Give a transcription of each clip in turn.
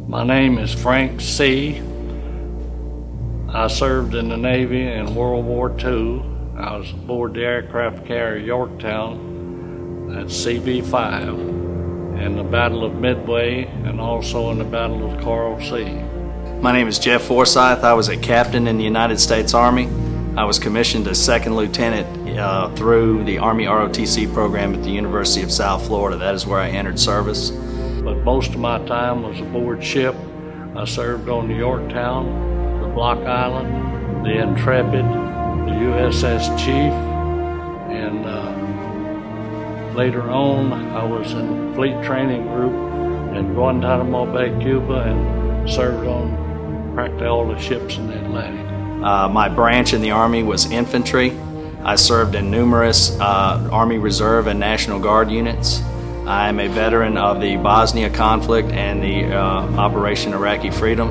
My name is Frank C. I served in the Navy in World War II. I was aboard the aircraft carrier Yorktown at CB-5 in the Battle of Midway and also in the Battle of Coral Sea. My name is Jeff Forsyth. I was a captain in the United States Army. I was commissioned as second lieutenant through the Army ROTC program at the University of South Florida. That is where I entered service. But most of my time was aboard ship. I served on the Yorktown, the Block Island, the Intrepid, the USS Chief, and later on I was in Fleet Training Group in Guantanamo Bay, Cuba, and served on practically all the ships in the Atlantic. My branch in the Army was infantry. I served in numerous Army Reserve and National Guard units. I am a veteran of the Bosnia conflict and the Operation Iraqi Freedom.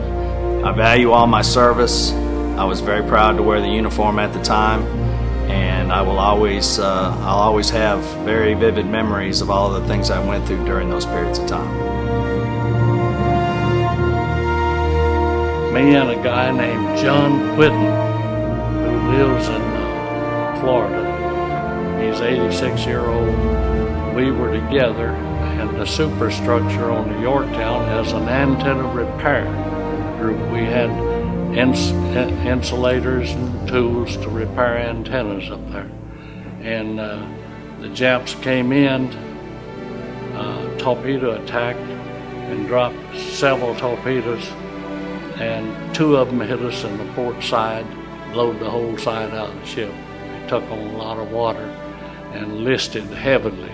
I value all my service. I was very proud to wear the uniform at the time, and I'll always have very vivid memories of all the things I went through during those periods of time. Me and a guy named John Whitten, who lives in Florida. He's 86-year-old. We were together, and the superstructure on the Yorktown has an antenna repair group. We had insulators and tools to repair antennas up there. And the Japs came in, torpedo attacked, and dropped several torpedoes, and two of them hit us in the port side, blowed the whole side out of the ship. It took on a lot of water and listed heavily.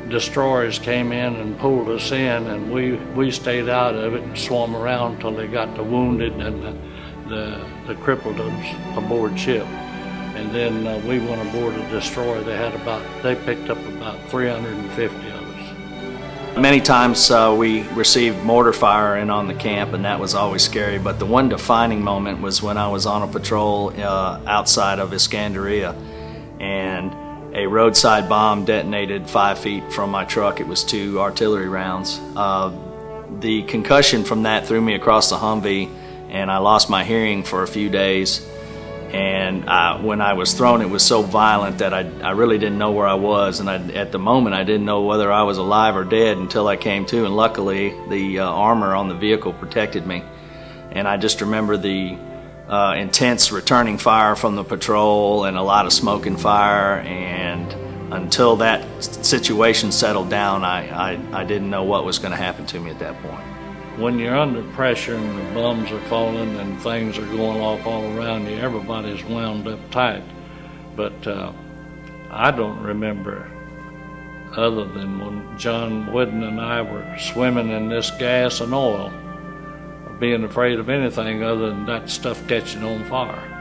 Destroyers came in and pulled us in, and we stayed out of it and swam around until they got the wounded and the crippled aboard ship. And then we went aboard a destroyer. They picked up about 350 of us. Many times we received mortar fire in on the camp, and that was always scary. But the one defining moment was when I was on a patrol outside of Iskandariyah, and a roadside bomb detonated 5 feet from my truck. It was 2 artillery rounds. The concussion from that threw me across the Humvee, and I lost my hearing for a few days. And when I was thrown, it was so violent that I really didn't know where I was. And at the moment, I didn't know whether I was alive or dead until I came to. And luckily, the armor on the vehicle protected me. And I just remember the intense returning fire from the patrol and a lot of smoke and fire, and until that situation settled down, I didn't know what was going to happen to me at that point. When you're under pressure and the bombs are falling and things are going off all around you, everybody's wound up tight. But I don't remember, other than when John Whitten and I were swimming in this gas and oil, being afraid of anything other than that stuff catching on fire.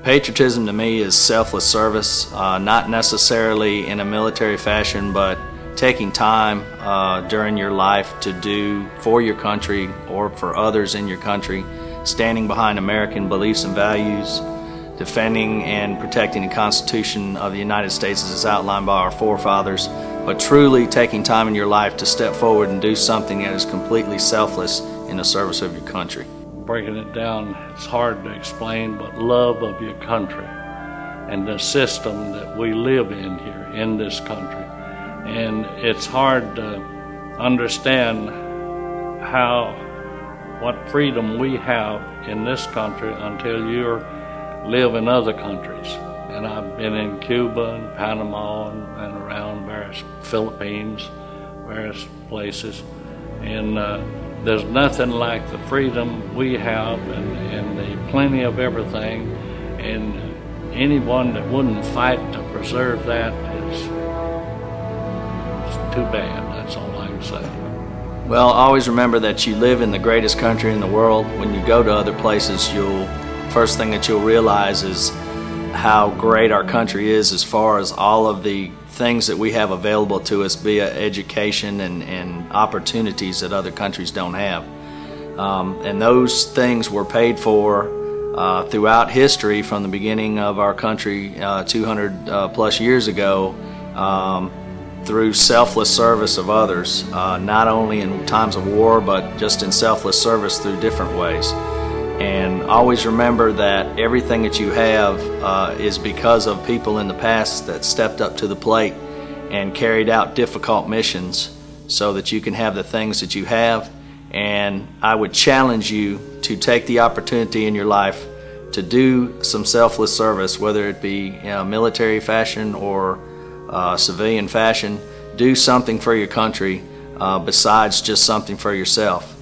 Patriotism to me is selfless service, not necessarily in a military fashion, but taking time during your life to do for your country or for others in your country, standing behind American beliefs and values, defending and protecting the Constitution of the United States as outlined by our forefathers, but truly taking time in your life to step forward and do something that is completely selfless in the service of your country. Breaking it down, it's hard to explain, but love of your country and the system that we live in here in this country. And it's hard to understand what freedom we have in this country until you live in other countries. And I've been in Cuba and Panama and around various Philippines, various places. And there's nothing like the freedom we have and the plenty of everything. And anyone that wouldn't fight to preserve that is too bad. That's all I can say. Well, always remember that you live in the greatest country in the world. When you go to other places, first thing that you'll realize is how great our country is as far as all of the things that we have available to us via education and opportunities that other countries don't have. And those things were paid for throughout history from the beginning of our country 200 plus years ago. through selfless service of others, not only in times of war, but just in selfless service through different ways. And always remember that everything that you have is because of people in the past that stepped up to the plate and carried out difficult missions so that you can have the things that you have. And I would challenge you to take the opportunity in your life to do some selfless service, whether it be military fashion or civilian fashion. Do something for your country besides just something for yourself.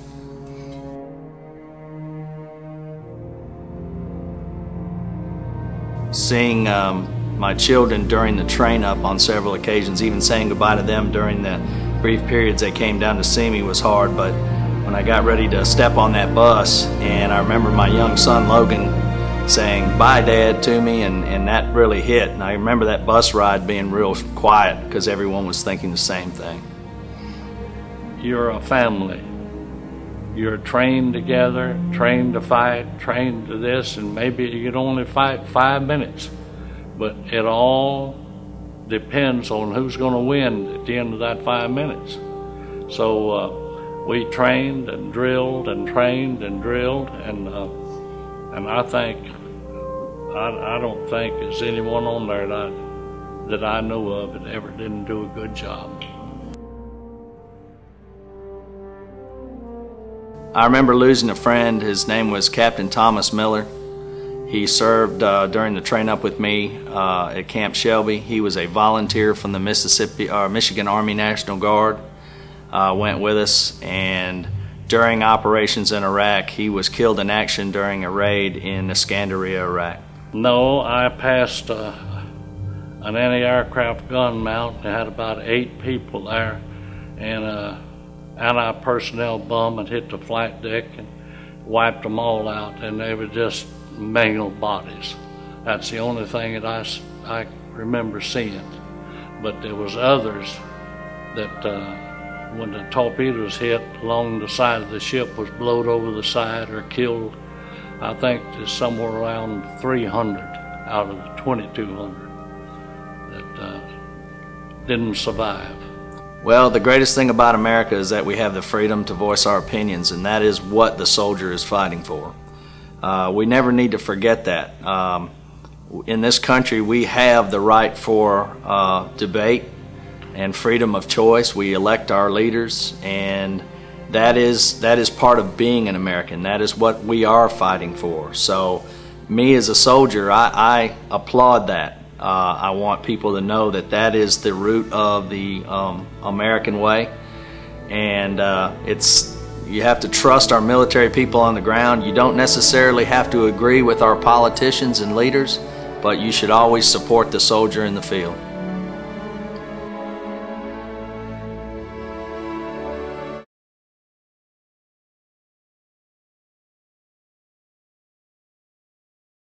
Seeing my children during the train up on several occasions, even saying goodbye to them during the brief periods they came down to see me was hard, but when I got ready to step on that bus, and I remember my young son Logan saying "Bye, Dad" to me, and that really hit. And I remember that bus ride being real quiet because everyone was thinking the same thing. You're a family. You're trained together, trained to fight, trained to this, and maybe you could only fight 5 minutes. But it all depends on who's going to win at the end of that 5 minutes. So we trained and drilled and trained and drilled, and I think, I don't think there's anyone on there that I know of that ever didn't do a good job. I remember losing a friend. His name was Captain Thomas Miller. He served during the train up with me at Camp Shelby. He was a volunteer from the Michigan Army National Guard. Went with us, and during operations in Iraq, he was killed in action during a raid in Iskandariyah, Iraq. No, I passed an anti-aircraft gun mount and had about 8 people there, and anti-personnel bomb had hit the flight deck and wiped them all out, and they were just mangled bodies. That's the only thing that I remember seeing. But there was others that when the torpedoes hit along the side of the ship was blowed over the side or killed. I think there's somewhere around 300 out of the 2,200 that didn't survive. Well, the greatest thing about America is that we have the freedom to voice our opinions, and that is what the soldier is fighting for. We never need to forget that. In this country, we have the right for debate and freedom of choice. We elect our leaders, and that is part of being an American. That is what we are fighting for. So me as a soldier, I applaud that. I want people to know that that is the root of the American way, and you have to trust our military people on the ground. You don't necessarily have to agree with our politicians and leaders, but you should always support the soldier in the field.